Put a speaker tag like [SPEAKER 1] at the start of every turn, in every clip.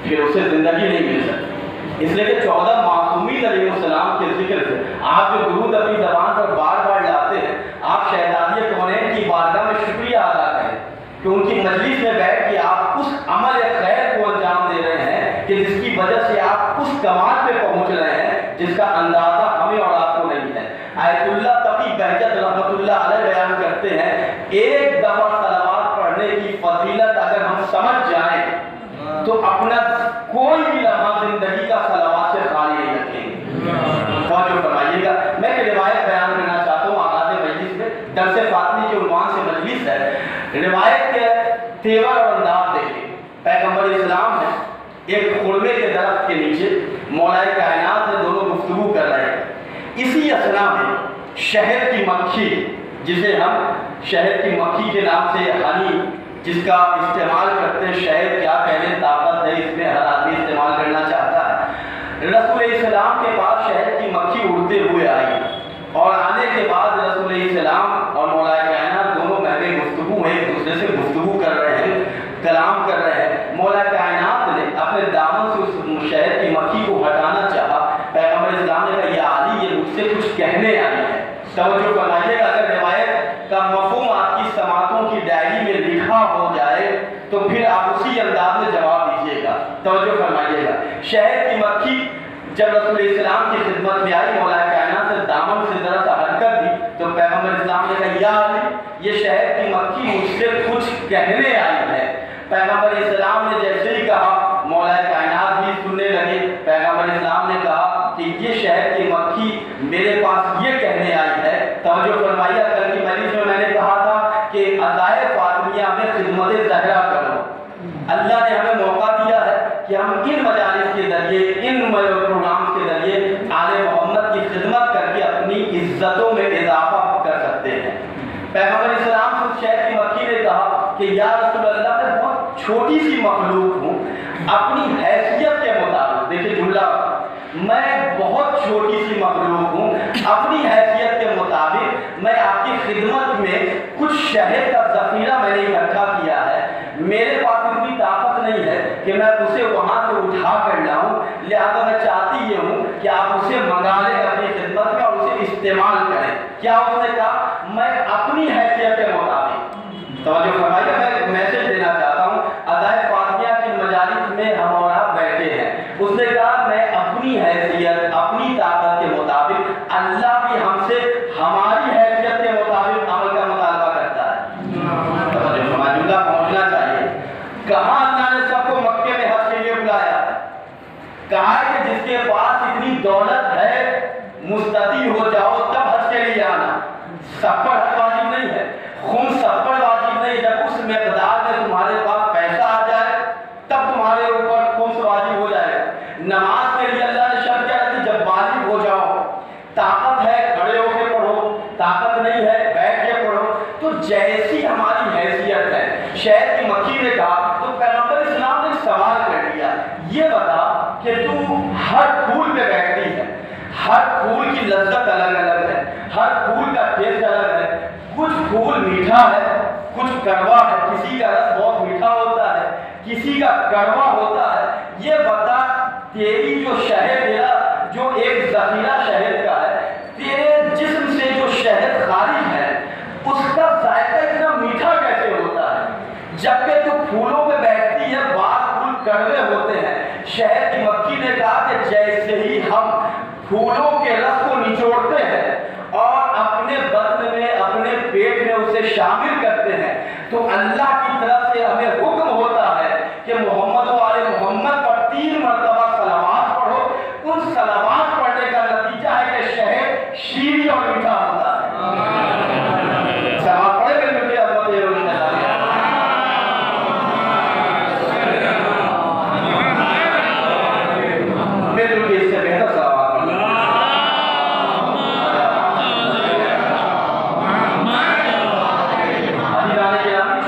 [SPEAKER 1] پھر اسے زندگی نہیں مل سکتی۔ اس لیے کہ 14 معصومین علیہ السلام کے ذکر سے آپ جو درود اپنی زبان پر بار بار لاتے ہیں، آپ شہزادی کونین کی بارگاہ میں شکریہ ادا کریں کہ ان کی مجلس میں بیٹھ کے آپ اس عمل خیر کو انجام دے رہے ہیں کہ جس کی وجہ سے آپ اس کمال پہ پہنچ رہے ہیں جس کا اندازہ ہمیں اور آپ کو نہیں ہے۔ آیت اللہ تقی بہجت رحمۃ اللہ علیہ بیان کرتے ہیں، ایک دفعہ صلوات پڑھنے کی فضیلت اگر ہم سمجھ جائیں تو اپنا کوئی بھی لمحہ زندگی کا صلوات سے خالی نہیں رکھیں گے۔ توجہ فرمائیے گا، میں ایک روایت بیان کرنا چاہتا ہوں آغاز مجلس میں، درس فاطمی کے عنوان سے مجلس ہے۔ روایت کے تیور اور انداز دیکھیں، پیغمبر اسلام نے ایک خرمے کے درخت کے نیچے مولا کائنات نے دونوں گفتگو کر رہے ہیں۔ اسی اثنا میں شہد کی مکھی، جسے ہم شہد کی مکھی کے نام سے ہنی جس کا استعمال کرتے ہیں، شہد کیا کہنے طاقت ہے، اس میں ہر آدمی استعمال کرنا چاہتا ہے۔ رسول اسلام کے پاس شہد کی مکھی اڑتے ہوئے آئی اور آنے کے بعد رسول اسلام اور مولا کائنات دونوں بہرے گفتگو ہیں، ایک دوسرے سے گفتگو کر رہے ہیں، کلام کر رہے ہیں۔ مولا کائنات نے اپنے دامن سے اس شہد کی مکھی کو ہٹانا چاہا، پیغمبر اسلام نے کہا یا علی یہ مجھ سے کچھ کہنے آئی ہے۔ توجہ فرمائیے گا، اگر روایت کا مفہوم آپ کی سماعتوں کی ڈائری میں لکھا ہو جائے تو پھر آپ اسی انداز میں جواب دیجیے گا۔ توجہ فرمائیے گا، شہد کی مکھی جب رسول اسلام کی خدمت میں آئی، مولا کائنات سے دامن سے ذرا سا حرکت دی تو پیغمبر اسلام نے کہا یا علی یہ شہد کی مکھی مجھ سے کچھ کہنے آئی ہے۔ پیغمبر اسلام نے جیسے ہی کہا مولا کائنات بھی سننے لگے۔ پیغمبر اسلام نے کہا کہ یہ شہد کی مکھی میرے پاس یہ کہنے آئی ہے۔ توجہ فرمائیے، کل کی مجلس میں میں نے کہا تھا کہ عزائے فاطمیہ میں خدمت زہرا کرو۔ اللہ نے ہمیں موقع دیا ہے کہ ہم ان مجالس کے ذریعے، ان پروگرامز کے ذریعے آل محمد کی خدمت کر کے اپنی عزتوں میں اضافہ کر سکتے ہیں۔ پیغمبر اسلام سے شہد کی مکھی نے کہا کہ یا رسول اللہ میں بہت چھوٹی سی مخلوق ہوں، اپنی حیثیت کے مطابق، دیکھیں جملہ، میں بہت چھوٹی سی مخلوق ہوں، اپنی حیثیت کے مطابق میں آپ کی خدمت میں کچھ شہد کا ذخیرہ میں نے اکٹھا کیا ہے، میرے پاس اتنی طاقت نہیں ہے کہ میں اسے وہاں سے اٹھا کر لاؤں، لہذا میں چاہتی یہ ہوں کہ آپ اسے منگا لیں اپنی خدمت میں اور اسے استعمال کریں۔ کیا اس نے کہا؟ میں اپنی حیثیت کے مطابق۔ توجہ فرمائیے، میں ایک میسج دینا چاہتا ہوں، عزائے فاطمیہ کی مجالس میں ہم اور آپ بیٹھے ہیں، اس نے کہا میں اپنی حیثیت، اپنی طاقت کے مطابق، اللہ بھی ہم سے ہماری حیثیت کے مطابق عمل کا مطالبہ کرتا ہے۔ توجہ فرمائیے، جملہ پہنچنا چاہیے۔ کہاں اللہ نے سب کو مکے میں حج کے لیے بلایا؟ کہا کہ جس کے پاس اتنی دولت ہے مستطیع ہو جاؤ تب حج کے لیے آنا۔ سب پر حج واجب نہیں ہے، خون سب پر واجب نہیں، جب اس مقدار میں تمہارے پاس پیسہ آ جائے تب تمہارے اوپر خمس واجب ہو جائے گا۔ نماز کے لیے اللہ نے شرط کیا رکھی؟ جب واجب ہو جاؤ، طاقت ہے کھڑے ہو کے پڑھو، طاقت نہیں ہے بیٹھ کے پڑھو۔ تو جیسی ہماری حیثیت ہے، شہد کی مکھی نے کہا تو پیغمبر اسلام نے سوال کر دیا، یہ بتا کہ تو ہر پھول پہ بیٹھتی ہے، ہر پھول کی لذت الگ الگ ہے، ہر پھول کا ٹیسٹ الگ ہے، کچھ پھول میٹھا ہے کچھ کڑوا ہے، کسی کا رس بہت میٹھا ہوتا ہے کسی کا کڑوا ہوتا ہے، یہ بتا تیری جو شہد تیرا جو ایک ذخیرہ شہد کا ہے، تیرے جسم سے جو شہد خارج ہے اس کا ذائقہ اتنا میٹھا کیسے ہوتا ہے؟ جبکہ تو پھولوں پہ بیٹھتی ہے، بعض پھول کڑوے ہوتے ہیں۔ شہد کی مکھی نے کہا کہ جیسے ہی ہم پھولوں کے رس کو نچوڑتے ہیں اور اپنے بدن میں اپنے پیٹ میں اسے شامل کرتے ہیں تو اللہ کی طرف سے ہمیں حکم ہوتا ہے کہ محمد و آل محمد پر 3 مرتبہ صلوات پڑھو۔ ان صلوات پڑھنے کا نتیجہ ہے کہ شہد شیریں اور میٹھا ہوتا ہے۔ صلوات پڑھے گا میٹھے عظمت یہ روشن ہے۔ میرے لیے اس سے بہتر صلوات پڑھنا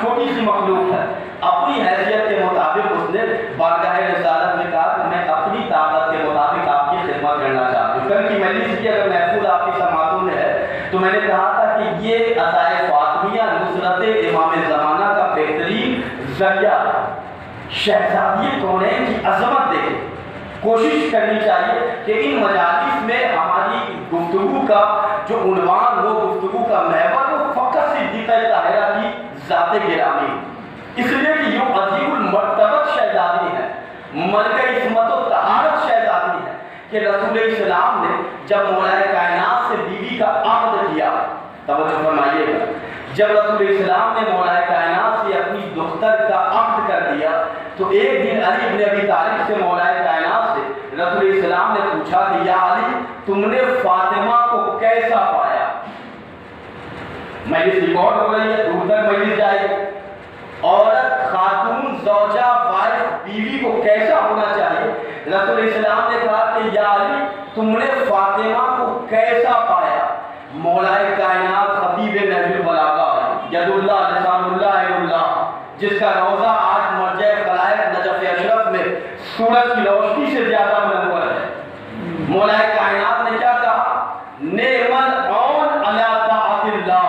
[SPEAKER 1] چھوٹی سی مخلوق ہے، اپنی حیثیت کے مطابق اس نے بارگاہ رسالت میں کہا کہ میں اپنی طاقت کے مطابق آپ کی خدمت کرنا چاہتی ہوں۔ کل کی مجلس کی اگر محفوظ آپ کی سماعتوں میں ہے تو میں نے کہا تھا کہ یہ عزائے فاطمیہ نصرت امام زمانہ کا بہترین ذریعہ، شہزادی کونین کی عظمت کوشش کرنی چاہیے کہ ان مجالس میں ہماری گفتگو کا جو عنوان ہو، گفتگو کا محور ہو، فقط صدیقہ طاہرہ کی ذات گرامی، اس لیے کہ یہ عظیم المرتبت شہزادی ہے، ملکہ عصمت و طہارت شہزادی ہے کہ رسول اسلام نے جب مولا کائنات سے بیوی کا عقد کیا، توجہ فرمائیے گا، جب رسول اسلام نے مولا کائنات سے اپنی دختر کا عقد کر دیا تو ایک دن علی بن ابی طالب سے مولا کائنات سے رسول اسلام نے پوچھا کہ یا علی تم نے فاطمہ کو کیسا پایا؟ مجلس ریکارڈ ہو رہی ہے، دور تک مجلس جائے، عورت خاتون زوجہ وائف بیوی کو کیسا ہونا چاہیے؟ رسول اسلام نے کہا کہ یا علی تم نے فاطمہ کو کیسا پایا؟ مولا کائنات خطیب نہج البلاغہ ید اللہ لسان اللہ عین اللہ، جس کا روضہ آج مرجع خلائق نجف اشرف میں سورج کی روشنی سے زیادہ منور ہے، مولا کائنات نے کیا کہا؟ نعم العون علی طاعت اللہ۔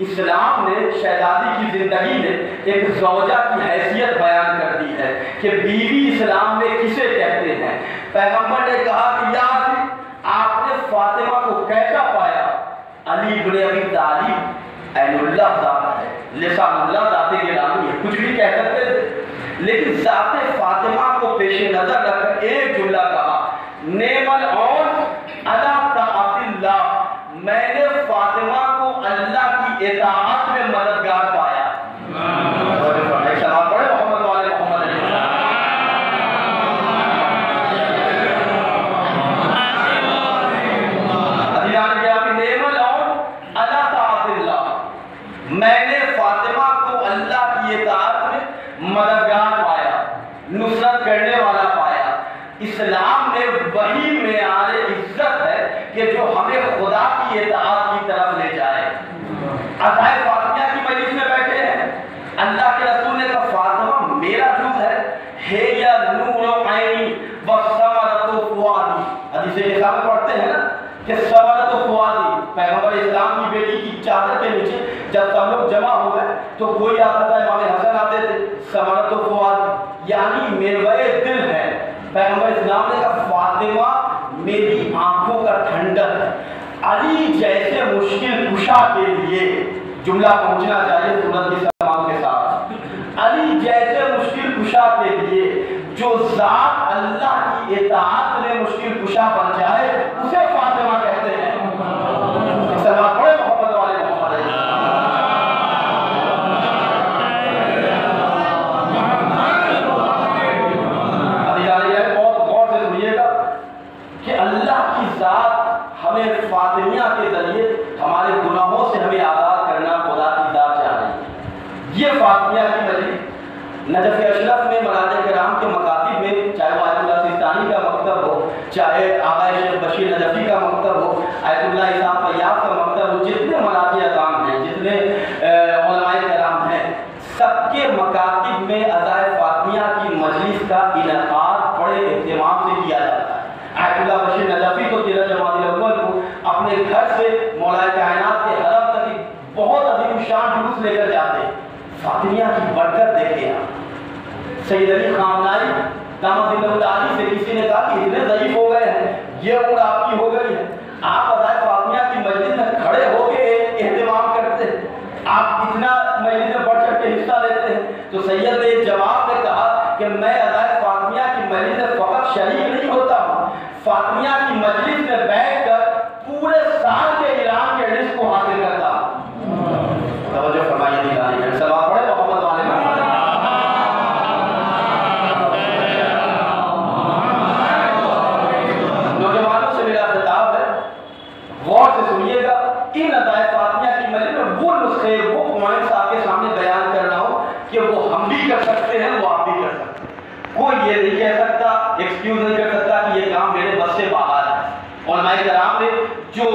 [SPEAKER 1] اسلام نے شہزادی کی زندگی میں ایک زوجہ کی حیثیت بیان کر دی ہے کہ بیوی اسلام میں کسے کہتے ہیں۔ پیغمبر نے کہا کہ یا علی آپ نے فاطمہ کو کیسا پایا؟ علی بن ابی طالب عین اللہ ذات ہے، لسان اللہ ذات گرامی ہے، کچھ بھی کہہ سکتے تھے، لیکن ذات فاطمہ کو پیش نظر رکھ کر ایک جملہ کہا، نعم العون علی طاعت اللہ، میں نے فاطمہ کو اللہ کی اطاعت میں مددگار پایا۔ سلام پڑھے محمد والے محمد علیہ میں نے فاطمہ کو اللہ کی اطاعت میں مددگار پایا، نصرت کرنے والا پایا۔ اسلام میں وہی معیار عزت ہے کہ جو ہمیں خدا کی اطاعت کی طرف لے جائے۔ عزائے فاطمیہ کی مجلس میں بیٹھے ہیں، اللہ کے رسول نے کہا فاطمہ میرا جز ہے یا نور عینی وثمرۃ فؤادی، حدیث نساء میں پڑھتے ہیں نا کہ ثمرۃ فؤادی، پیغمبر اسلام کی بیٹی کی چادر کے نیچے جب سب لوگ جمع ہو گئے تو کوئی آتا تھا، امام حسن آتے تھے، ثمرۃ فؤادی یعنی میوہ دل ہے۔ پیغمبر اسلام نے کہا فاطمہ میری آنکھوں کا ٹھنڈک ہے۔ علی جیسے مشکل کشا کے لیے جملہ پہنچنا چاہیے سورت کی سماعت کے ساتھ، علی جیسے مشکل کشا کے لیے جو ذات اللہ کی اطاعت میں مشکل کشا بن جائے اسے فاطمہ کہتے ہیں۔ سلام پڑھے محمد والے محمد علیہ۔ بہت غور سے سنیے گا کہ اللہ کی ذات ہمیں فاطمیہ کے ذریعے ہمارے گناہوں سے ہمیں آزاد کرنا خدا کی ذات چاہ رہی ہے۔ یہ فاطمیہ کی مجلس نجف اشرف میں مراجع کرام کے مکاتب میں، چاہے وہ آیت اللہ سیستانی کا مکتب ہو، چاہے آقا شیخ بشیر نجفی کا مکتب ہو، آیت اللہ اسحاق فیاض کا مکتب ہو، جتنے مراجع اعظام ہیں، جتنے علماء کرام ہیں، سب کے مکاتب میں عزائے فاطمیہ کی مجلس کا انعقاد بڑے اہتمام سے کیا جاتا ہے۔ آیت اللہ بشیر نجفی تو 13 جمادی الاول کو اپنے گھر سے مولا کائنات کے حرم تک بہت عظیم شان جلوس لے کر جاتے ہیں۔ فاطمیہ کی برکت دیکھیں آپ، سید علی خامنائی دامت اللہ علی سے کسی نے کہا کہ اتنے ضعیف ہو گئے ہیں، یہ عمر آپ کی ہو گئی ہے، آپ عزائے فاطمیہ کی مجلس میں کھڑے ہو کے اہتمام کرتے ہیں، آپ اتنا مجلس میں بڑھ چڑھ کے حصہ لیتے ہیں۔ تو سید نے جواب میں کہا کہ میں عزائے فاطمیہ کی مجلس میں فقط شریک نہیں ہوتا ہوں، فاطمیہ کی مجلس میں بیٹھ کر پورے سال کے ایران کے رزق کو حاصل کرتا ہوں۔ توجہ فرمائیے دیوانی ہے، سلام پڑھے محمد والے محمد۔ نوجوانوں سے میرا خطاب ہے، غور سے سنیے گا، ان عزائے فاطمیہ کی مجلس میں وہ نسخے، وہ پوائنٹس آپ کے سامنے بیان کر رہا ہوں کہ وہ ہم بھی کر سکتے ہیں، وہ آپ بھی کر سکتے ہیں۔ کوئی یہ نہیں کہہ سکتا، ایکسکیوز نہیں کر سکتا کہ یہ کام میرے بس سے باہر ہے۔ علماء کرام نے جو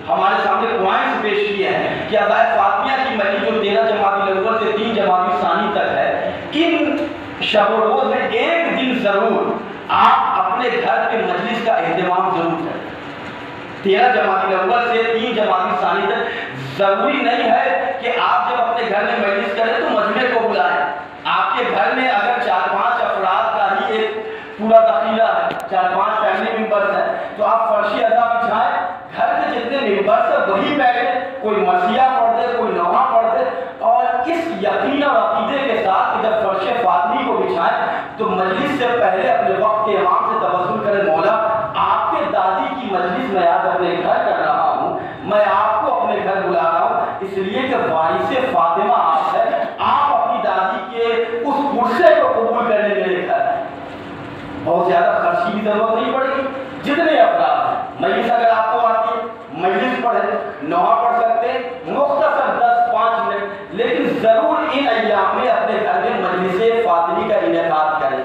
[SPEAKER 1] ہمارے سامنے پوائنٹس پیش کیے ہیں کہ عزائے فاطمیہ کی مجلس جو 13 جمادی الاول سے 3 جمادی ثانی تک ہے، ان شب و روز میں ایک دن ضرور آپ اپنے گھر کے مجلس کا اہتمام ضرور کریں۔ 13 جمادی الاول سے 3 جمادی ثانی تک ضروری نہیں ہے کہ آپ جب اپنے گھر میں مجلس کریں تو مجمع کو بلائیں۔ آپ کے گھر میں اگر 4-5 افراد کا ہی ایک پورا ذخیرہ ہے، 4-5 فیملی ممبرس ہیں، تو آپ فرشی ادا بچھائیں، گھر کے جتنے ممبرس ہیں وہی بیٹھے، کوئی مرثیہ پڑھ دے، کوئی نوحہ پڑھ دے، اور اس یقین اور عقیدے کے ساتھ کہ جب فرش فاطمی کو بچھائیں تو مجلس سے پہلے اپنے وقت کے امام سے توسل کرے، مولا آپ کے دادی کی مجلس میں آج اپنے گھر کر رہا ہوں، میں آپ کو اپنے گھر بلا رہا ہوں اس لیے کہ وارث فاطمہ آپ ہے، آپ اپنی دادی کے اس قرصے کو قبول کرنے میرے گھر ہیں۔ بہت زیادہ خرچی کی ضرورت نہیں پڑے گی، جتنے افراد ہیں، مجلس اگر آپ کو آتی ہے مجلس پڑھے، نوحہ پڑھ سکتے ہیں، مختصر 10-5 منٹ، لیکن ضرور ان ایام میں اپنے گھر میں مجلس فاطمی کا انعقاد کریں۔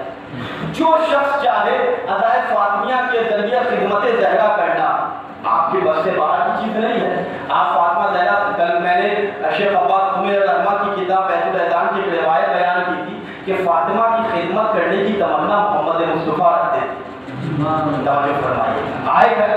[SPEAKER 1] جو شخص چاہے ادائے فاطمیہ کے ذریعے خدمت زہرا کرنا آپ کے بس سے باہر کی چیز نہیں ہے۔ آپ فاطمہ زہرا، کل میں نے شیخ عباس خمیر الرحمہ کی کتاب بیت الاذان کی ایک روایت بیان کی تھی کہ فاطمہ کی خدمت کرنے کی تمنا محمد مصطفیٰ رکھتے تھے۔ توجہ فرمائیے، آئے گھر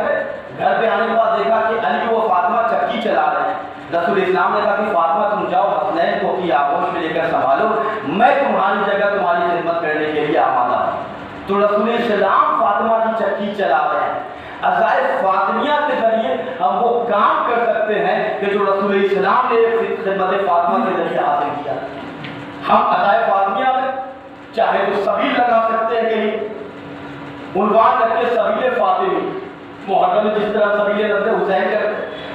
[SPEAKER 1] پہ آنے کے بعد دیکھا کہ علی وہ فاطمہ چکی چلا رہے ہیں، رسول اسلام نے کہا کہ فاطمہ تم جاؤ حسنین کو اپنی آغوش میں لے کر سنبھالو، میں تمہاری جگہ تمہاری خدمت کرنے کے لیے آمادہ ہوں۔ تو رسول اسلام فاطمہ کی چکی چلا رہے ہیں۔ عزائے فاطمیہ کے ذریعے ہم وہ کام کر سکتے ہیں کہ جو رسول اسلام نے خدمت فاطمہ کے ذریعے حاصل کیا۔ ہم عزائے فاطمیہ میں چاہے تو سبیل لگا سکتے ہیں، کہیں عنوان رکھ کے سبیل فاطمی، محرم میں جس طرح سبیل رضا حسین کا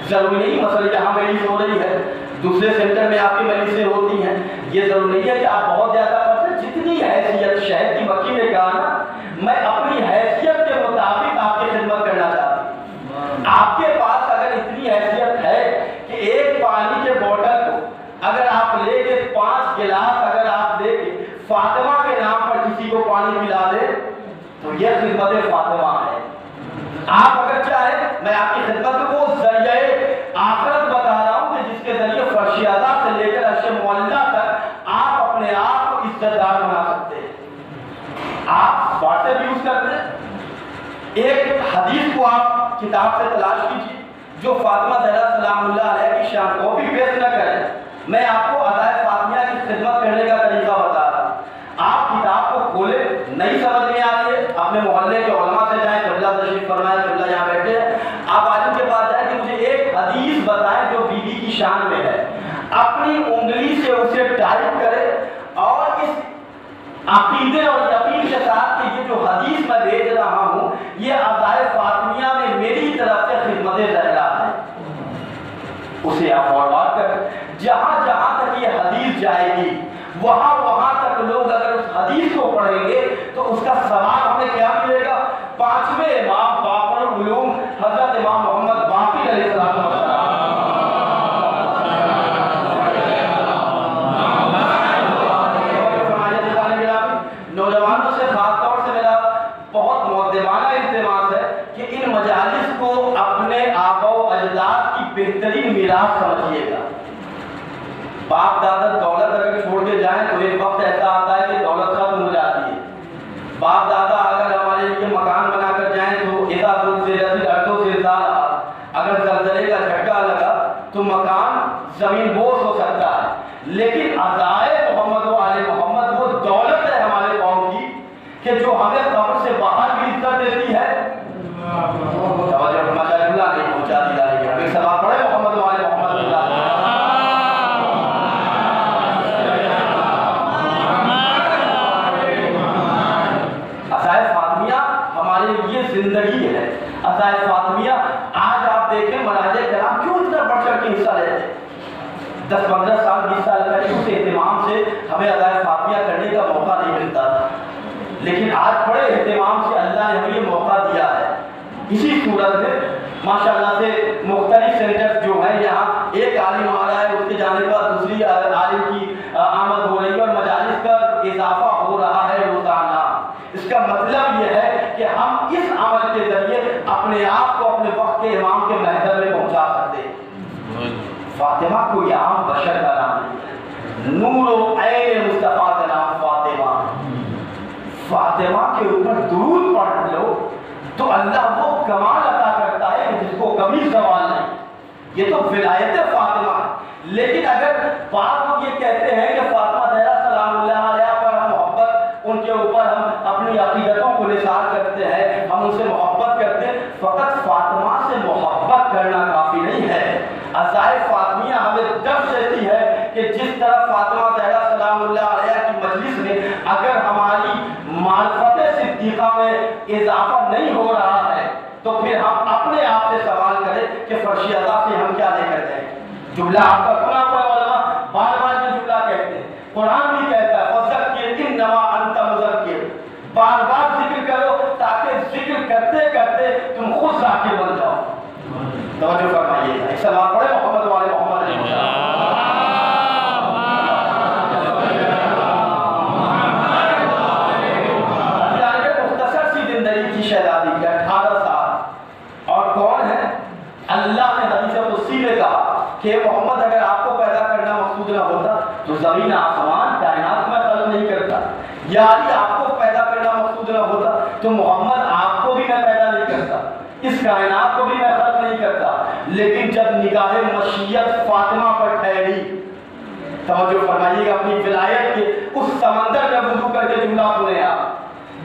[SPEAKER 1] ضروری نہیں، مثلا یہاں مجلس ہو رہی ہے، دوسرے سینٹر میں آپ کی مجلسیں ہوتی ہیں، یہ ضروری نہیں ہے کہ آپ بہت زیادہ کرتے، جتنی حیثیت، شہد کی مکھی نے کہا نا، میں اپنی حیثیت کے مطابق آپ کی خدمت کرنا چاہتی ہوں۔ آپ کے پاس اگر اتنی حیثیت ہے کہ ایک پانی کے بوتل کو اگر آپ لے کے 5 گلاس اگر آپ لے کے فاطمہ کے نام پر کسی کو پانی پلا دے تو یہ خدمت فاطمہ ہے۔ آپ اگر چاہیں میں آپ کی خدمت میں وہ ذریعہ آخرت بتا رہا ہوں کہ جس کے ذریعے فرش اعلیٰ سے لے کر عرش معلیٰ تک آپ اپنے آپ کو عزت دار بنا سکتے ہیں۔ آپ واٹس ایپ یوز کرتے ہیں، ایک حدیث کو آپ کتاب سے تلاش کیجیے جو فاطمہ زہرا سلام اللہ علیہ کی شان کو بھی پیش نہ کریں، میں آپ کو ادائے فاطمیہ کی خدمت کرنے کا طریقہ بتا رہا ہوں۔ آپ کتاب کو کھولیں، نہیں سمجھ میں آ رہی ہے اپنے محلے کے علماء سے جائیں، قبلہ تشریف فرمائیں، قبلہ یہاں بیٹھے ہیں، آپ عالم کے پاس جائیں کہ مجھے ایک حدیث بتائیں جو بی بی کی شان میں ہے، اپنی انگلی سے اسے ٹائپ کرے اور اس عقیدے اور یقین کے ساتھ کہ یہ جو حدیث میں بھیج رہا ہوں یہ ادائے فاطمیہ میں میری طرف سے خدمت زہرا ہے، اسے آپ فارورڈ کریں۔ جہاں جہاں تک یہ حدیث جائے گی وہاں وہاں تک لوگ اگر اس حدیث کو پڑھیں گے تو اس کا ثواب ہمیں کیا ملے گا؟ 5ویں امام باقر العلوم حضرت امام محمد باقر علیہ السلام نوجوانوں سے خاص طور سے میرا بہت مؤدبانہ التماس ہے کہ ان مجالس کو اپنے آبا و اجداد کی بہترین میراث سمجھیے گا۔ باپ دادا دولت اگر چھوڑ کے جائیں تو ایک وقت ایسا آتا ہے کہ دولت ختم ہو جاتی ہے۔ باپ دادا اگر ہمارے لیے مکان بنا کر جائیں تو اگر زلزلے کا جھٹکا لگا تو مکان زمین بوس ہو سکتا ہے، لیکن عزائے محمد و آل محمد وہ دولت ہے ہمارے قوم کی کہ جو ہمیں قبر سے باہر بھی عزت دیتی ہے۔ توجہ ماشاء اللہ نہیں پہنچا دیا ہے، ایک سبب پڑھے محمد و آل محمد اللہ۔ زندگی ہے عزائے فاطمیہ۔ آج آپ دیکھیں مراجع کرام کیوں اتنا بڑھ چڑھ کے حصہ لیتے ہیں؟ 10-15 سال 20 سال پہلے اس اہتمام سے ہمیں عزائے فاطمیہ کرنے کا موقع نہیں ملتا تھا، لیکن آج بڑے اہتمام سے اللہ نے ہمیں یہ موقع دیا ہے۔ اسی صورت میں ماشاءاللہ سے مختلف سینٹر جو ہیں، یہاں ایک عالم آ رہا ہے، اس کے جانے پر دوسری عالم کی آمد ہو رہی ہے اور مجالس کا اضافہ ہو رہا ہے روزانہ۔ اس کا مطلب یہ ہے کہ ہم اس عمل کے ذریعے اپنے آپ کو اپنے وقت کے امام کے محضر میں پہنچا سکتے ہیں۔ فاطمہ کوئی عام بشر کا نام نہیں ہے، نور و عین مصطفیٰ کا نام فاطمہ۔ فاطمہ کے اوپر درود پڑھ لو تو اللہ وہ کمال عطا کرتا ہے کہ جس کو کبھی سوال نہیں۔ یہ تو ولایت فاطمہ ہے، لیکن اگر بعض لوگ یہ کہتے ہیں کہ فاطمہ زہرا سلام اللہ علیہ پر ہم محبت، ان کے اوپر ہم اپنی عقیدتوں کو نثار کرتے ہیں, ہم ان سے محبت کرتے ہیں, فقط فاطمہ سے محبت کرنا کافی نہیں ہے. عزائے فاطمیہ ہمیں درس دیتی ہے کہ جس طرح فاطمہ زہرا سلام اللہ علیہ کی مجلس میں اگر ہماری معرفت صدیقہ میں اضافہ نہیں ہو رہا ہے تو پھر ہم اپنے آپ سے سوال کریں کہ فرش عطا سے ہم کیا لے کر جائیں. جملہ آپ کا سنا ہوا علماء بار بار یہ جملہ کہتے ہیں, قرآن بھی کہتا ہے فذکر انما انت مذکر, بار بار ذکر کرو تاکہ ذکر کرتے کرتے تم خود ذاکر بن جاؤ. توجہ فرمائیے گا, ایک سلام پڑھے محمد والے محمد. مختصر سی زندگی کی شہزادی کی 18 سال, اور کون ہے؟ اللہ نے حدیث قدسی میں کہا کہ محمد اگر آپ کو پیدا کرنا مقصود نہ ہوتا تو زمین آسمان کائنات میں خلق نہیں کرتا. یا علی آپ کو پیدا کرنا مقصود نہ ہوتا تو محمد آپ کو بھی میں پیدا نہیں کرتا, اس کائنات کو بھی میں خلق نہیں کرتا. لیکن جب نگاہ مشیت فاطمہ پر ٹھہری, توجہ فرمائیے گا, اپنی ولایت کے اس سمندر میں وضو کر کے جملہ سنیں آپ,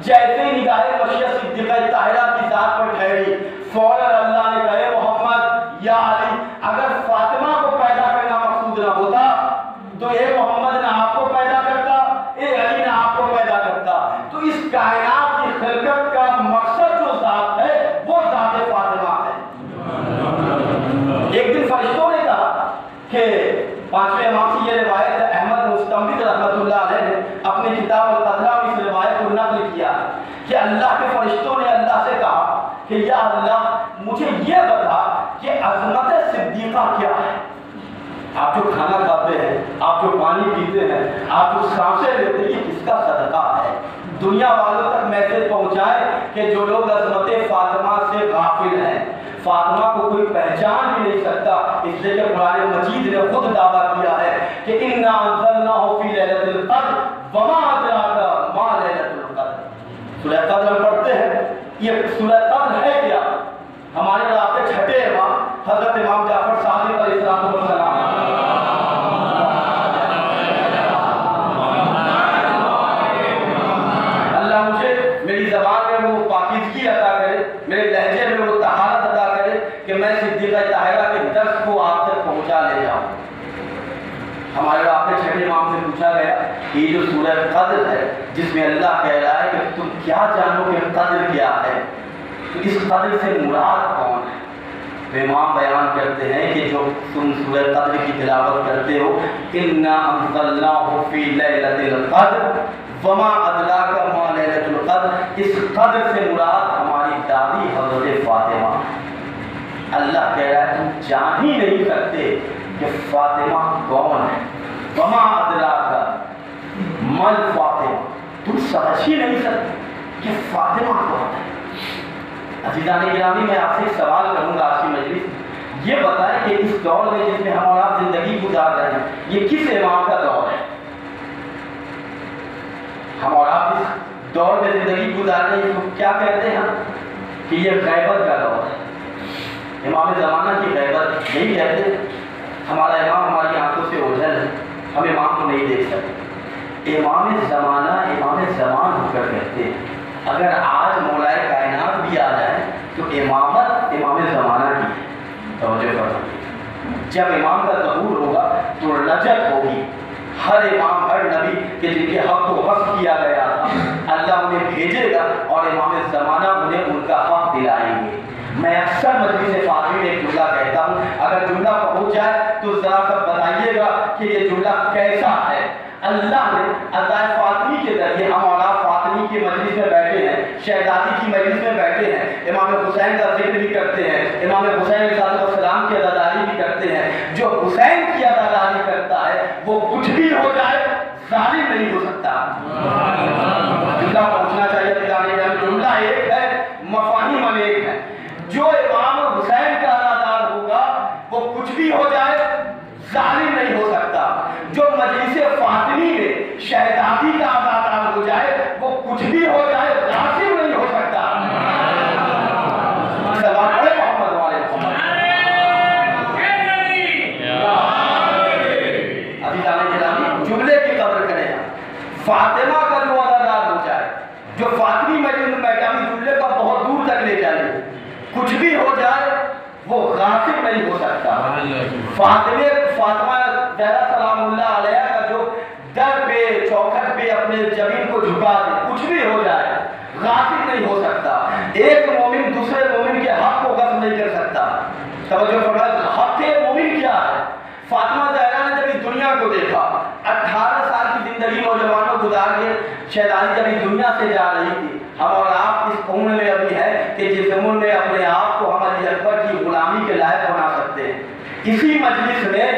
[SPEAKER 1] جیسے ہی نگاہ مشیت صدیقہ طاہرہ کی ذات پر ٹھہری فوراً اللہ نے کہے محمد یا علی اگر فاطمہ کو پیدا کرنا مقصود نہ ہوتا تو اے محمد نہ آپ کو پیدا کرتا, اے علی نہ آپ کو پیدا کرتا. تو اس کائنات کی خلقت کا مقصد جو ذات ہے وہ ذات فاطمہ ہے. ایک دن فرشتوں نے کہا کہ 5ویں امام سے یہ روایت احمد مستنبط رحمۃ اللہ علیہ نے اپنی کتاب القدرہ میں اس روایت کو نقل کیا کہ اللہ کے فرشتوں نے اللہ سے کہا کہ یا اللہ مجھے یہ بتا کہ عظمت صدیقہ کیا ہے. آپ جو کھانا کھاتے ہیں, آپ جو پانی پیتے ہیں, آپ جو سانسیں لیتے ہیں, یہ کس کا صدقہ ہے؟ دنیا والوں تک میسج پہنچائے کہ جو لوگ عظمت فاطمہ سے غافل ہیں, فاطمہ کو کوئی پہچان بھی نہیں سکتا. اس لیے کہ قرآن مجید نے خود دعویٰ کیا ہے کہ اِنَّا أَنزَلْنَاهُ فِي لَيْلَةِ الْقَدْرِ وَمَا أَدْرَاكَ مَا لَيْلَةُ الْقَدْرِ. سورہ قدر پڑھتے ہیں, یہ سورہ قدر ہے کیا؟ ہمارے رابطے چھٹے امام حضرت امام جعفر صادق علیہ السلام. اللہ مجھے میری زبان میں وہ پاکیزگی عطا کرے, میرے لہجے میں وہ طہارت عطا کرے کہ میں صدیقہ طاہرہ کے درس کو آپ تک پہنچا لے جاؤں. ہمارے رابطے چھٹے امام سے پوچھا گیا کہ یہ جو سورہ قدر ہے جس میں اللہ کہہ رہا ہے کہ تم کیا جانو کہ قدر کیا ہے, تو اس قدر سے مراد کون ہے؟ تو امام بیان کرتے ہیں کہ جو تم سورہ قدر کی تلاوت کرتے ہو اِنَّا أَنزَلْنَاهُ فِي لَيْلَةِ الْقَدْرِ وَمَا أَدْرَاكَ مَا لَيْلَةُ الْقَدْرِ, اس قدر سے مراد ہماری دادی حضرت فاطمہ. اللہ کہہ رہا ہے تم جان ہی نہیں سکتے کہ فاطمہ کون ہے. وَمَا أَدْرَاكَ مَا الْفَاطِمَةُ, تم سمجھ ہی نہیں سکتے کہ فاطمہ کون ہے. عزیزان گرامی, میں آپ سے ایک سوال کروں گا آج کی مجلس, یہ بتائیں کہ اس دور میں جس میں ہم اور آپ زندگی گزار رہے ہیں یہ کس امام کا دور ہے؟ ہم اور آپ اس دور میں زندگی گزار رہے ہیں تو کیا کہتے ہیں کہ یہ غیبت کا دور ہے, امام زمانہ کی غیبت یہی کہتے ہیں. ہمارا امام ہماری آنکھوں سے اوجھل ہے, ہم امام کو نہیں دیکھ سکتے. امام زمانہ امام زمان ہو کر کہتے ہیں. اگر آج مولائے کائنات بھی آ جائیں تو امامت امام زمانہ کی ہے. توجہ فرمائیے, جب امام کا ظہور ہوگا تو رجت ہوگی. ہر امام ہر نبی کہ جن کے حق کو حفظ کیا گیا تھا اللہ انہیں بھیجے گا اور امام زمانہ انہیں ان کا حق دلائیں گے. میں اکثر مجلس فاطمی میں ایک جملہ کہتا ہوں, اگر جملہ پہنچ جائے تو ذرا سا بتائیے گا کہ یہ جملہ کیسا ہے. اللہ نے عزائے فاطمی کے ذریعے ہم اولاد فاطمی کی مجلس میں بیٹھے ہیں, شہزادی کی مجلس میں بیٹھے ہیں, امام حسین کا ذکر بھی کرتے ہیں, امام حسین علیہ السلام کی عزاداری بھی کرتے ہیں. جو حسین کی عزاداری کرتا ہے وہ کچھ بھی ہو جائے ظالم نہیں ہو سکتا. جملہ پہنچنا چاہیے. جملہ ایک ہے, مفاہیم انیک ہے. جو امام حسین کا عزادار ہوگا وہ کچھ بھی ہو جائے ظالم نہیں ہو سکتا. جو مجلس فاطمی میں شہزادی کا عزادار ہو جائے وہ کچھ بھی ہو جائے غاصب نہیں ہو سکتا. سلام علیکم محمد والے محمد. اپنی میدانی جملے کا بہت دور تک لے جائیے. کچھ بھی ہو جائے وہ غاصب نہیں ہو سکتا. فاطمہ زہرا سلام اللہ علیہ کا جو در پہ چوکھٹ پہ اپنے جبین کو جھکا دے, کچھ بھی ہو جائے غاصب نہیں ہو سکتا. ایک مومن دوسرے مومن کے حق کو غصب نہیں کر سکتا. توجہ فرمائیں, حق مومن کیا ہے؟ فاطمہ زہرا نے جب اس دنیا کو دیکھا, 18 سال کی زندگی نوجوانوں گزار کے شہزادی جب اس دنیا سے جا رہی تھی. ہم اور آپ اس عمر میں ابھی ہے کہ جس عمر میں اپنے آپ کو ہم علی اکبر کی غلامی کے لائق بنا سکتے ہیں. اسی مجلس میں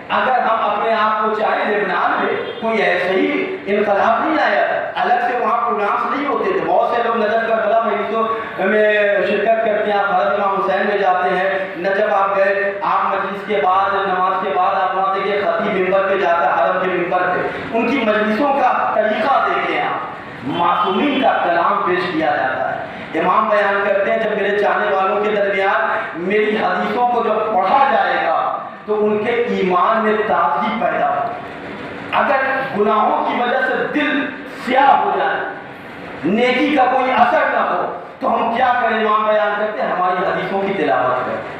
[SPEAKER 1] اگر ہم اپنے آپ کو چاہیں لبنان میں کوئی ایسے ہی انقلاب نہیں آیا, الگ سے وہاں پروگرامس نہیں ہوتے تھے. بہت سے لوگ نجف کربلا مجلسوں میں شرکت کرتے ہیں. آپ حضرت امام حسین میں جاتے ہیں, نجف آپ گئے, آپ مجلس کے بعد نماز کے بعد آپ وہاں دیکھیں خطیب ممبر پہ جاتا ہے, حرم کے ممبر پہ, ان کی مجلسوں کا طریقہ دیکھیں آپ, معصومین کا کلام پیش کیا جاتا ہے. امام بیان کرتے ہیں جب میرے چاہنے والوں کے درمیان میری حدیثوں کو جب پڑھا جائے گا تو ان کے ایمان میں تازگی پیدا ہو. اگر گناہوں کی وجہ سے دل سیاہ ہو جائے, نیکی کا کوئی اثر نہ ہو, تو ہم کیا کریں؟ امام بیان کرتے ہیں ہماری حدیثوں کی تلاوت کریں.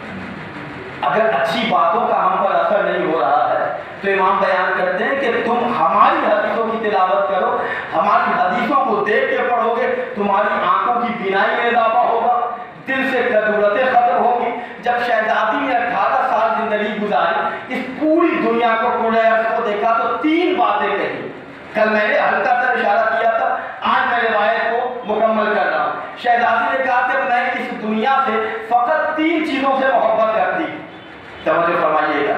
[SPEAKER 1] اگر اچھی باتوں کا ہم پر اثر نہیں ہو رہا ہے تو امام بیان کرتے ہیں کہ تم ہماری حدیثوں کی تلاوت کرو, ہماری حدیثوں کو دیکھ کے پڑھو گے, تمہاری آنکھوں کی بینائی میں اضافہ ہوگا, دل سے کدورتیں ختم ہوگی. جب شہزادی نے 18 سال زندگی گزاری, اس پوری دنیا کو پورے عرض کو دیکھا تو 3 باتیں کہی. کل میں نے ہلکا سا اشارہ کیا تھا, آج میں روایت کو مکمل کر رہا ہوں. شہزادی نے کہا کہ میں اس دنیا سے فقط 3 چیزوں سے محبت کرتی. توجہ فرمائیے گا,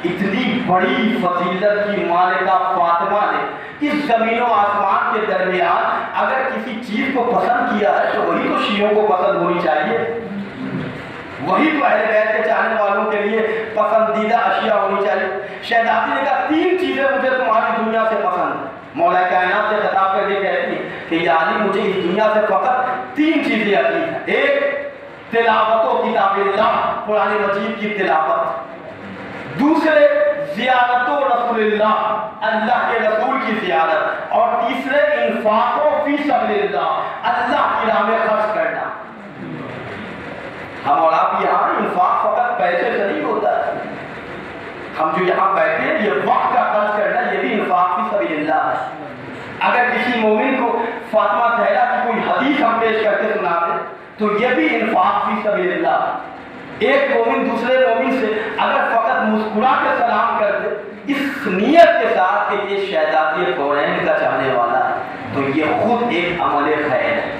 [SPEAKER 1] اتنی بڑی فضیلت کی مالکہ فاطمہ نے اس زمین و آسمان کے درمیان اگر کسی چیز کو پسند کیا ہے تو وہی تو شیعوں کو پسند ہونی چاہیے, وہی تو اہل بیت کے چاہنے والوں کے لیے پسندیدہ اشیاء ہونی چاہیے. شہزادی نے کہا 3 چیزیں مجھے تمہاری دنیا سے پسند ہیں. مولا کائنات سے خطاب کر کے کہتی کہ یا علی مجھے اس دنیا سے فقط 3 چیزیں عزیز ہیں. ایک, تلاوت و کتاب اللہ, قرآن مجید کی تلاوت. دوسرے, زیارت و رسول اللہ, اللہ کے رسول کی زیارت. اور تیسرے, انفاق و فی سبیل اللہ, اللہ کی راہ میں خرچ کرنا. ہم اور آپ یہاں انفاق فقط پیسے سے نہیں ہوتا ہے. ہم جو یہاں بیٹھے ہیں یہ وقت کا خرچ کرنا, یہ بھی انفاق فی سبیل اللہ ہے. اگر کسی مومن کو فاطمہ زہرا کی کوئی حدیث ہم پیش کر کے سناتے تو یہ بھی انفاق فی سبیل اللہ. ایک مومن دوسرے مومن سے اگر فقط مسکرا کے سلام کرتے اس نیت کے ساتھ کہ یہ شہزادی کونین کا چاہنے والا ہے, تو یہ خود ایک عمل خیر ہے.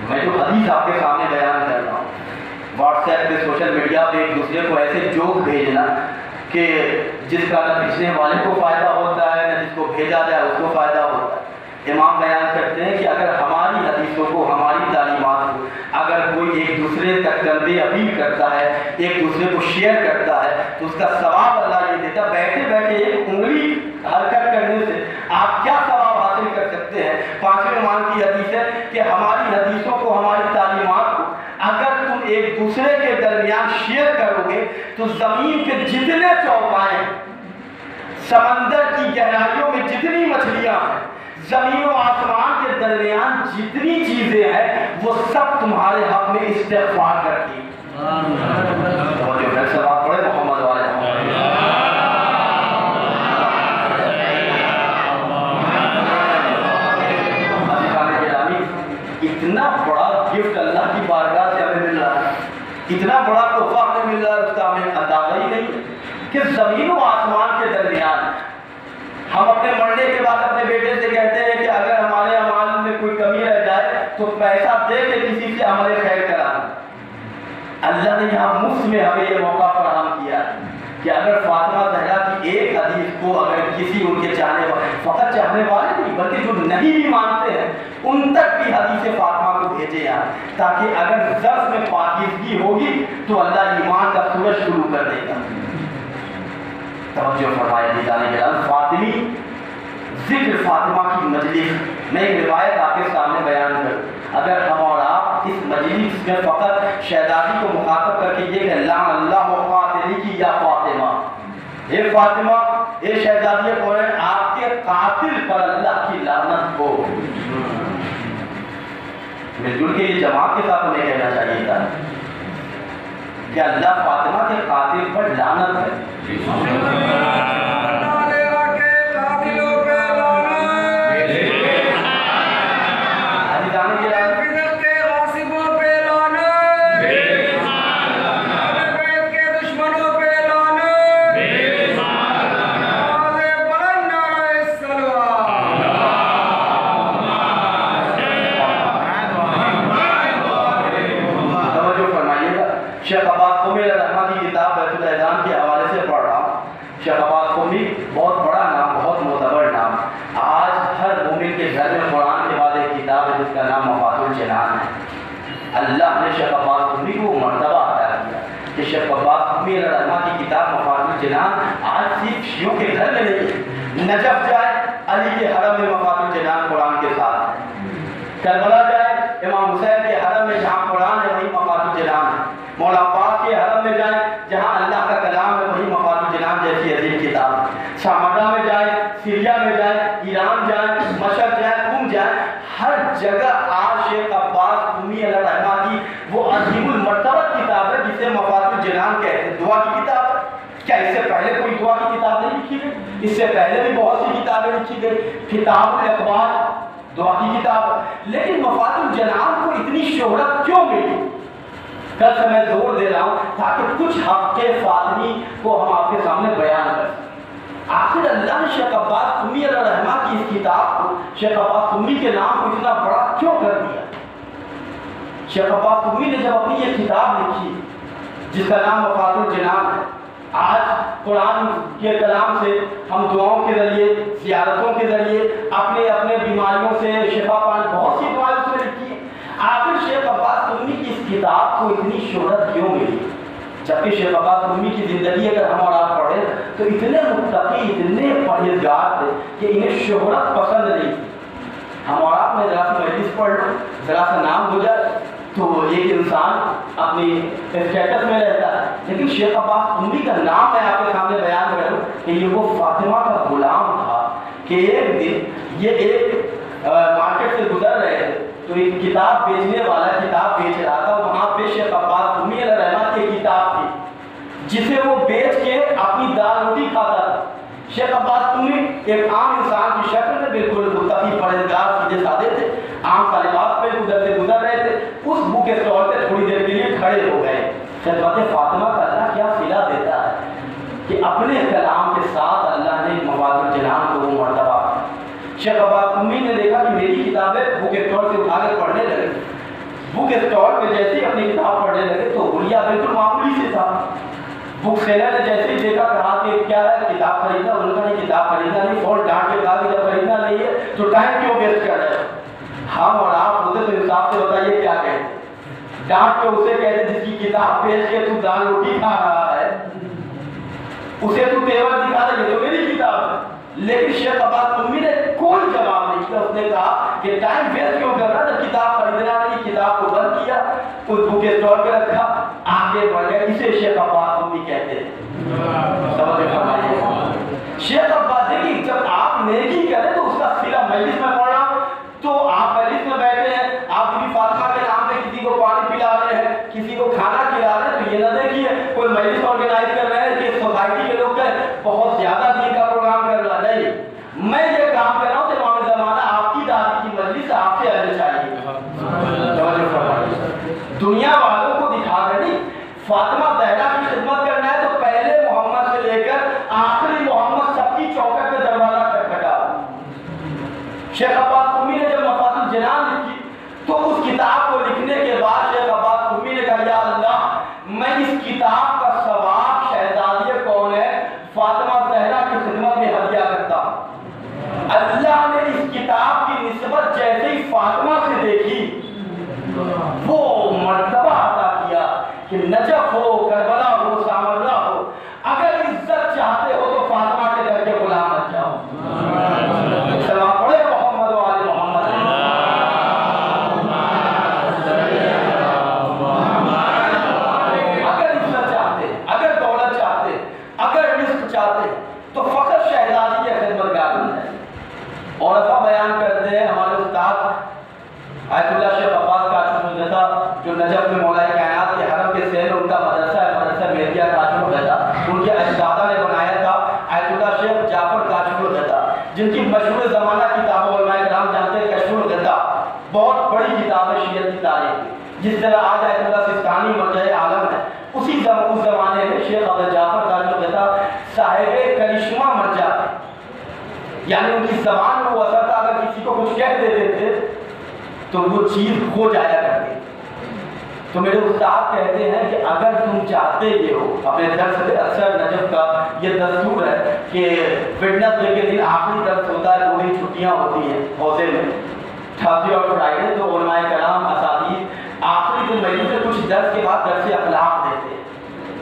[SPEAKER 1] میں جو حدیث آپ کے سامنے بیان کر رہا ہوں, واٹس ایپ پہ سوشل میڈیا پہ ایک دوسرے کو ایسے جوک بھیجنا کہ جس کا نہ بھیجنے والے کو فائدہ ہوتا ہے نہ جس کو بھیجا جائے اس کو فائدہ ہوتا ہے. امام بیان کرتے ہیں کہ اگر ہماری حدیثوں کو, ہماری تعلیمات کو اگر کوئی ایک دوسرے تک قلب اپیل کرتا ہے, ایک دوسرے کو شیئر کرتا ہے, تو اس کا ثواب اللہ یہ دیتا. بیٹھے بیٹھے ایک انگلی حرکت کرنے سے آپ کیا ثواب حاصل کر سکتے ہیں. 5ویں ایمان کی حدیث ہے کہ ہماری حدیثوں کو, ہماری تعلیمات کو اگر تم ایک دوسرے کے درمیان شیئر کرو گے تو زمین کے جتنے چوپائے, سمندر کی گہرائیوں میں جتنی مچھلیاں ہیں, زمین و آسمان کے درمیان جتنی چیزیں ہیں, وہ سب تمہارے حق میں استغفار کرتی ہیں. پڑھے محمد والے اتنا بڑا گفٹ اللہ کی بارگاہ سے ہمیں مل رہا ہے, اتنا بڑا تحفہ ہمیں مل رہا ہے, اس کا ہمیں اندازہ ہی نہیں کہ زمین و آسمان کے درمیان. ہم اپنے مرنے کے بعد اپنے بیٹے سے کہتے ہیں کہ اگر ہمارے اعمال میں کوئی کمی رہ جائے تو پیسہ دے کے کسی سے عمل خیر کرانا. اللہ نے یہاں مفت میں ہمیں یہ موقع فراہم کیا کہ اگر فاطمہ زہرا کی ایک حدیث کو اگر کسی ان کے چاہنے والے, فقط چاہنے والے نہیں بلکہ جو نہیں بھی مانتے ہیں, ان تک بھی حدیث فاطمہ کو بھیجے یہاں, تاکہ اگر ظرف میں پاکیزگی ہوگی تو اللہ ایمان کا سورج شروع کر دے گا. توجہ فرمائے دیدانے کے بعد فاطمی ذکر فاطمہ کی مجلس میں ایک روایت آپ کے سامنے بیان کروں. اگر ہم اور آپ اس مجلس میں فقط شہزادی کو مخاطب کر کے یہ کہ لعن اللہ قاتلی کی یا فاطمہ, اے فاطمہ, اے شہزادی کونین, آپ کے قاتل پر اللہ کی لعنت ہو. مل جل کے یہ جماعت کے ساتھ ہمیں کہنا چاہیے تھا کہ اللہ فاطمہ کے قاتل پر لعنت ہے. شیخ عباس قمی علیہ الرحمہ کی کتاب بیت الاذان کے حوالے سے پڑھ رہا ہوں. شیخ عباس قمی بہت بڑا نام, بہت معتبر نام. آج ہر مومن کے گھر میں قرآن کے بعد ایک کتاب ہے جس کا نام مفات الجنان ہے. اللہ نے شیخ عباس قمی کو مرتبہ عطا کیا کہ شیخ عباس قمی علیہ الرحمہ کی کتاب مفات الجنان آج صرف شیعوں کے گھر میں نہیں, نجف جائے علی کے حرم میں مفات الجنان قرآن کے ساتھ ہے, کربلا جائے امام حسین کے حرم میں جہاں قرآن ہے وہی مفات الجنان ہے, مولا عباس کے حرم میں جائیں جہاں اللہ کا کلام ہے وہی مفات الجنان جیسی عظیم کتاب ہے. شامردہ میں جائیں, سیریا میں جائیں, ایران جائیں, مشرق جائیں, قم جائیں, ہر جگہ آج شیخ عباس قمی علیہ الرحمہ کی وہ عظیم المرتبہ کتاب ہے جسے مفات الجنان کہتے ہیں. دعا کی کتاب ہے. کیا اس سے پہلے کوئی دعا کی کتاب نہیں لکھی گئی؟ اس سے پہلے بھی بہت سی کتابیں لکھی گئی. کتاب الاقبال دعا کی کتاب ہے. لیکن مفات الجنان کو اتنی شہرت کیوں ملی؟ کل سے میں زور دے رہا ہوں تاکہ کچھ حق فاطمی کو ہم آپ کے سامنے بیان کر سکیں. آخر اللہ نے شیخ عباس قمی علیہ الرحمہ کی اس کتاب کو, شیخ عباس قمی کے نام کو اتنا بڑا کیوں کر دیا؟ شیخ عباس قمی نے جب اپنی یہ کتاب لکھی جس کا نام مفات الجنان ہے, آج قرآن کے کلام سے ہم دعاؤں کے ذریعے, زیارتوں کے ذریعے اپنے اپنے بیماریوں سے شفا پانے, بہت سی دعائیں اس میں لکھی ہیں. آخر شیخ عباس قمی کی اس کتاب کو اتنی شہرت کیوں ملی؟ جبکہ شیخ عباس قمی کی زندگی اگر ہم اور آپ پڑھیں تو اتنے متقی, اتنے پرہیزگار تھے کہ انہیں شہرت پسند نہیں تھی. ہم اور آپ میں ذرا سی مجلس پڑھ لو, ذرا سا نام ہو جائے تو ایک انسان اپنی اسٹیٹس میں رہتا ہے. لیکن شیخ عباس قمی کا نام میں آپ کے سامنے بیان کروں کہ یہ وہ فاطمہ کا غلام تھا کہ ایک دن یہ ایک مارکیٹ سے گزر رہے تھے تو ایک کتاب بیچنے والا کتاب بیچ رہا تھا. وہاں پہ شیخ عباس قمی علیہ الرحمہ کی کتاب تھی جسے وہ بیچ کے اپنی دال روٹی کھاتا تھا. شیخ عباس قمی ایک عام انسان کی شکل میں بالکل متقی پرہیزگار سیدھے سادے تھے, عام سا لباس پہ ادھر سے گزر رہے تھے. اس بک اسٹال پہ تھوڑی دیر کے لیے کھڑے ہو گئے. خدمت فاطمہ کا اللہ کیا صلہ دیتا ہے کہ اپنے کلام کے ساتھ اللہ نے مفات الجنان کو وہ مرتبہ. شیخ عباس قمی نے دیکھا کہ میری کتابیں بک اسٹال سے اٹھا کے پڑھنے لگے. بک اسٹال پہ جیسے ہی اپنی کتاب پڑھنے لگے تو گڑیا بالکل معمولی سے تھا. بک سیلر نے جیسے ہی دیکھا کہا کہ کیا ہے کتاب خریدنا, انہوں نے نہیں کتاب خریدنا نہیں. فون ڈانٹ کے کہا کہ جب خریدنا نہیں ہے تو ٹائم کیوں ویسٹ کر رہے ہو؟ ہم اور آپ ہوتے تو انصاف سے بتائیے کیا کہتے؟ ڈانٹ کے اسے کہتے جس کی کتاب بیچ کے تو دال روٹی کھا رہا ہے, اسے تو تیور دکھا رہا ہے, یہ تو میری کتاب ہے. لیکن شیخ عباس قمی نے کوئی جواب نہیں کیا. اس نے کہا کہ ٹائم ویسٹ کیوں کر رہا, جب کتاب خریدنا نہیں, کتاب کو بند کیا, اس بک اسٹال پہ رکھا, آگے بڑھ گیا. اسے شیخ عباس قمی کہتے ہیں. توجہ فرمائیے. شیخ عباس دیکھیے, جب آپ نیکی کریں تو اس کا صلہ, مجلس میں پڑھ رہا ہوں تو آپ مجلس میں بیٹھے ہیں, آپ بی بی فاطمہ کے نام پہ کسی کو پانی پلا رہے ہیں, کسی کو کھانا کھلا رہے ہیں, تو یہ نہ دیکھیے کوئی مجلس آرگنائز کر رہے ہیں کہ سوسائٹی کے لوگ بہت زیادہ دین کا پروگرام کر رہا ہے. نہیں, میں یہ کام کر رہا ہوں کہ امام زمانہ آپ کی دادی کی مجلس آپ سے آنے چاہیے. دنیا والوں کو دکھا کر نہیں, فاطمہ زہرا کی خدمت کرنا ہے تو پہلے محمد سے لے کر آخری محمد سب کی چوکٹ پہ دروازہ کھٹکھٹا. شیخ عباس قمی نے جب مفات الجنان لکھی تو اس کتاب کو لکھنے کے بعد شیخ عباس قمی نے کہا یا اللہ بڑی کتاب ہے شیعہ کی تاریخ کی. جس طرح آج آیت اللہ سستانی مرجع عالم ہے، اسی اس زمانے میں شیخ عبد الجعفر قادری کہتا صاحب کرشمہ مرجع ہے. یعنی ان کی زبان میں وہ اثر تھا، اگر کسی کو کچھ کہہ دیتے تھے تو وہ چیز ہو جایا کرتی. تو میرے استاد کہتے ہیں کہ اگر تم چاہتے یہ ہو، اپنے درس میں اکثر نجف کا یہ دستور ہے کہ ویڈنسڈے کے دن آخری درس ہوتا ہے، 2 دن چھٹیاں ہوتی ہیں حوزے میں، تھرسڈے اور فرائیڈے. تو علماء کرام اساتذہ آخری دن مجلس سے کچھ درس کے بعد درس اخلاق دیتے ہیں،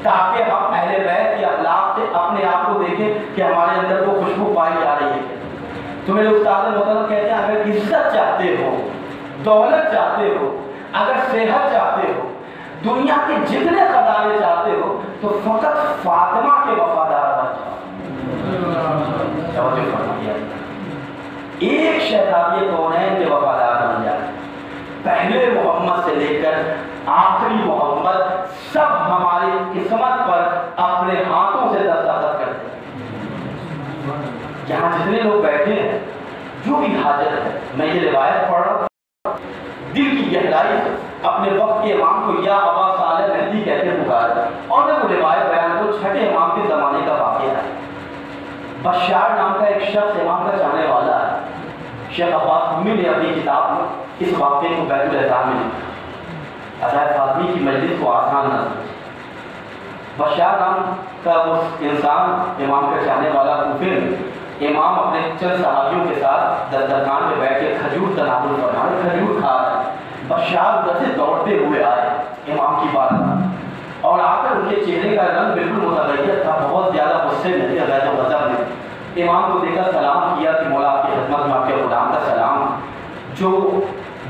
[SPEAKER 1] تاکہ ہم اہل بیت کے اخلاق سے اپنے آپ کو دیکھیں کہ ہمارے اندر وہ خوشبو پائی جا رہی ہے. تو میرے استاد محترم کہتے ہیں اگر عزت چاہتے ہو، دولت چاہتے ہو، اگر صحت چاہتے ہو، دنیا کے جتنے خزانے چاہتے ہو، تو فقط فاطمہ کے وفادار بن جاؤ. ایک شہزادی کونین کے وفادار بن جائے. پہلے محمد سے لے کر آخری محمد سب ہماری قسمت پر اپنے ہاتھوں سے دستخط کرتے ہیں. یہاں جتنے لوگ بیٹھے ہیں، جو بھی حاجت ہے، میں یہ روایت پڑھ رہا ہوں دل کی گہرائی سے اپنے وقت کے امام کو یا ابا صالح مہدی کہتے پکارا. اور میں وہ روایت بیان کو چھٹے امام کے زمانے کا واقعہ ہے. بشار نام کا ایک شخص امام کا چاہنے والا ہے. شیخ عباس حمی نے اپنی کتاب میں اس واقعے کو بیت الاحزان میں لکھا. عزائے فاطمی کی مجلس کو آسان نہ سمجھے. بشار نام کا وہ انسان امام کا چاہنے والا کوفے میں امام اپنے چند صحابیوں کے ساتھ دسترخوان پہ بیٹھ کے کھجور تناول فرما رہے، کھجور کھا رہے. بشار ادھر سے دوڑتے ہوئے آئے امام کی بارگاہ اور آ کر ان کے چہرے کا رنگ بالکل متغیر تھا، بہت زیادہ غصے میں تھے، غیر و غضب میں. امام کو دیکھا سلام کیا کہ مولا آپ کی خدمت میں آپ کے غلام کا سلام. جو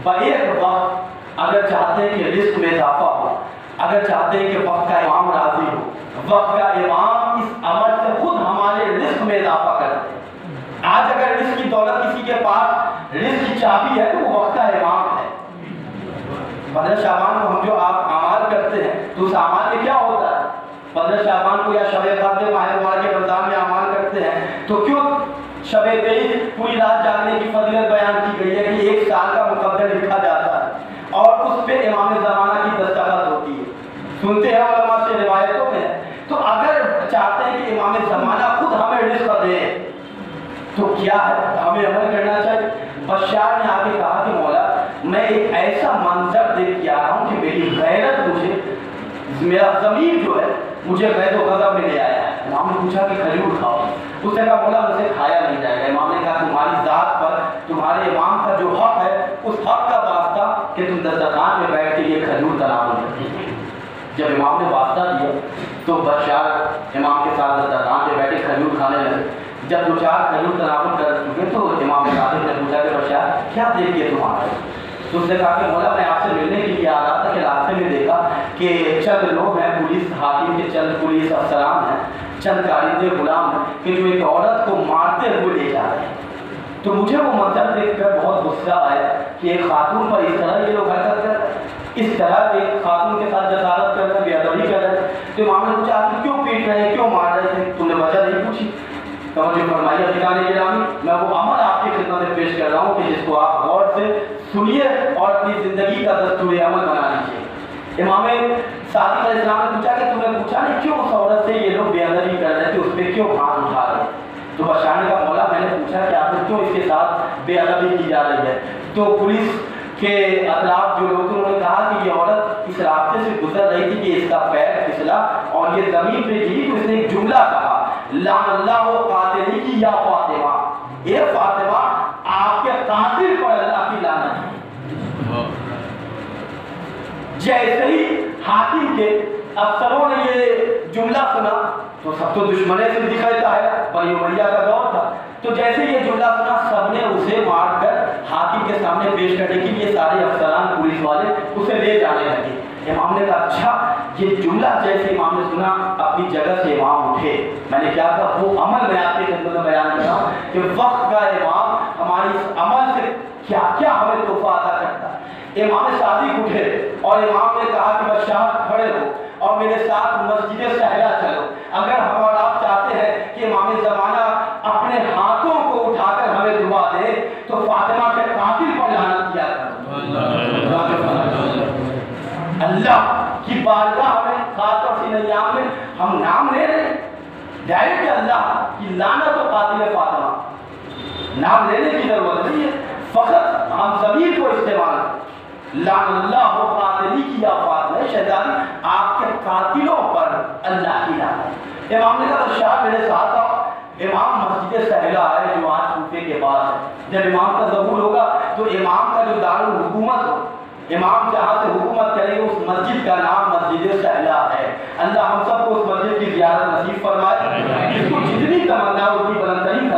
[SPEAKER 1] بیک وقت اگر چاہتے ہیں کہ رزق میں اضافہ ہو، اگر چاہتے ہیں کہ وقت کا امام راضی ہو، وقت کا امام اس عمل سے خود ہمارے رزق میں اضافہ کرتے ہیں. آج اگر رزق کی دولت کسی کے پاس رزق کی چابی ہے تو وہ وقت کا امام ہے. 15 شعبان کو ہم جو آپ اعمال کرتے ہیں تو اس اعمال میں کیا ہوتا ہے؟ 15 شعبان کو یا شب قدر ماہ مبارک کے رمضان میں اعمال کرتے ہیں تو کیوں شب 23 پوری رات جاگنے کی فضیلت بیان کی گئی ہے کہ 1 سال کا مقدر لکھا جاتا ہے اور اس پہ امام زمانہ کی دستخط ہوتی ہے. سنتے ہیں علماء سے روایتوں میں. تو اگر چاہتے ہیں کہ امام زمانہ خود ہمیں رزق دے تو کیا ہے ہمیں عمل کرنا چاہیے. بشار نے آگے کہا کہ مولا میں ایک ایسا منظر دیکھ کے آ رہا ہوں کہ میری غیرت مجھے، میرا ضمیر جو ہے مجھے غیر و غضب میں لے آیا ہے. امام نے پوچھا کہ کھجور کھاؤ. اس نے کہا مولا مجھے کھایا نہیں جائے گا. امام نے کہا تمہاری ذات پر تمہارے امام کا جو حق ہے اس حق کا واسطہ کہ تم دسترخوان میں بیٹھ کے یہ کھجور تناول کرتے. جب امام نے واسطہ دیا تو بشار امام کے ساتھ دسترخوان پہ بیٹھے کھجور کھانے لگے. جب 2-4 کھجور تناول کر چکے تو امام صادق نے پوچھا کہ بشار کیا دیکھ کے تم آ رہے؟ تو اس نے کہا کہ مولا میں آپ سے ملنے کے لیے آ رہا تھا کہ راستے میں دیکھا کہ چند لوگ ہیں، پولیس حاکم کے چند پولیس افسران ہیں، چند کارندے غلام ہیں کہ جو ایک عورت کو مارتے ہوئے لے جا رہے ہیں. تو مجھے وہ منظر دیکھ کر بہت غصہ آیا کہ ایک خاتون پر اس طرح یہ لوگ حرکت کر رہے ہیں، اس طرح ایک خاتون کے ساتھ جسارت کر رہے ہیں، بے ادبی کر رہے ہیں. تو امام نے پوچھا آپ کیوں پیٹ رہے ہیں، کیوں مار رہے تھے؟ تم نے وجہ نہیں پوچھی. توجہ فرمائیے ٹھکانے گرامی، میں وہ عمل آپ کی خدمت میں پیش کر رہا ہوں کہ جس کو آپ غور سے سنیے اور اپنی زندگی کا دستور عمل بنا لیجیے. امام صادق علیہ السلام نے پوچھا کہ تم نے پوچھا نہیں کیوں اس عورت سے یہ لوگ بے ادبی کر رہے تھے، اس پہ کیوں ہاتھ اٹھا رہے؟ تو بشار نے کہا مولا میں نے پوچھا کہ آپ نے کیوں اس کے ساتھ بے ادبی کی جا رہی ہے. تو پولیس کے اطراف جو لوگ تھے انہوں نے کہا کہ یہ عورت اس راستے سے گزر رہی تھی کہ اس کا پیر پھسلا اور یہ زمین پہ گری تو اس نے ایک جملہ کہا لعن اللہ قاتلی کی یا فاطمہ، اے فاطمہ آپ کے قاتل پر اللہ کی لعنت ہے. جیسے ہی حاکم کے افسروں نے یہ جملہ سنا تو سب تو دشمنے سے دکھاتا ہے، بنی امیہ کا دور تھا. تو جیسے یہ جملہ سنا سب نے اسے مار کر حاکم کے سامنے پیش کرنے کے لیے سارے افسران پولیس والے اسے لے جانے لگے. امام نے کہا اچھا یہ جملہ جیسے امام نے سنا اپنی جگہ سے امام اٹھے. میں نے کیا کہا وہ عمل میں آپ کی خدمت میں بیان کر رہا ہوں کہ وقت کا امام ہماری اس عمل سے کیا کیا ہمیں تحفہ عطا کرتا ہے. امام صادق اٹھے اور امام نے کہا کہ بشار کھڑے ہو اور میرے ساتھ مسجد صحرا چلو. اگر ہم اور آپ چاہتے ہیں کہ امام زمانہ اپنے ہاتھوں کو اٹھا کر ہمیں دعا دے تو فاطمہ کے قاتل پر لعنت کیا کرو. اللہ کی بارگاہ میں خاص طور سے ان ایام میں ہم نام لے رہے ہیں ڈائریکٹ اللہ کی لعنت و قاتل فاطمہ، نام لینے کی ضرورت نہیں ہے، فقط ہم ضمیر کو استعمال کریں، لعن اللہ و قاتلی کی یا فاطمہ شہزادی، آپ کے قاتلوں پر اللہ کی لعنت۔ امام نے کہا شاہ میرے ساتھ آؤ۔ امام مسجد سہلا ہے جو آج کوفے کے پاس ہے، جب امام کا ظہور ہوگا تو امام کا جو دارالحکومت ہو، امام جہاں سے حکومت کرے گا، اس مسجد کا نام مسجد سہلا ہے۔ اللہ ہم سب کو اس مسجد کی زیارت نصیب فرمائے، جس کو جتنی تمنا اتنی بلند ترین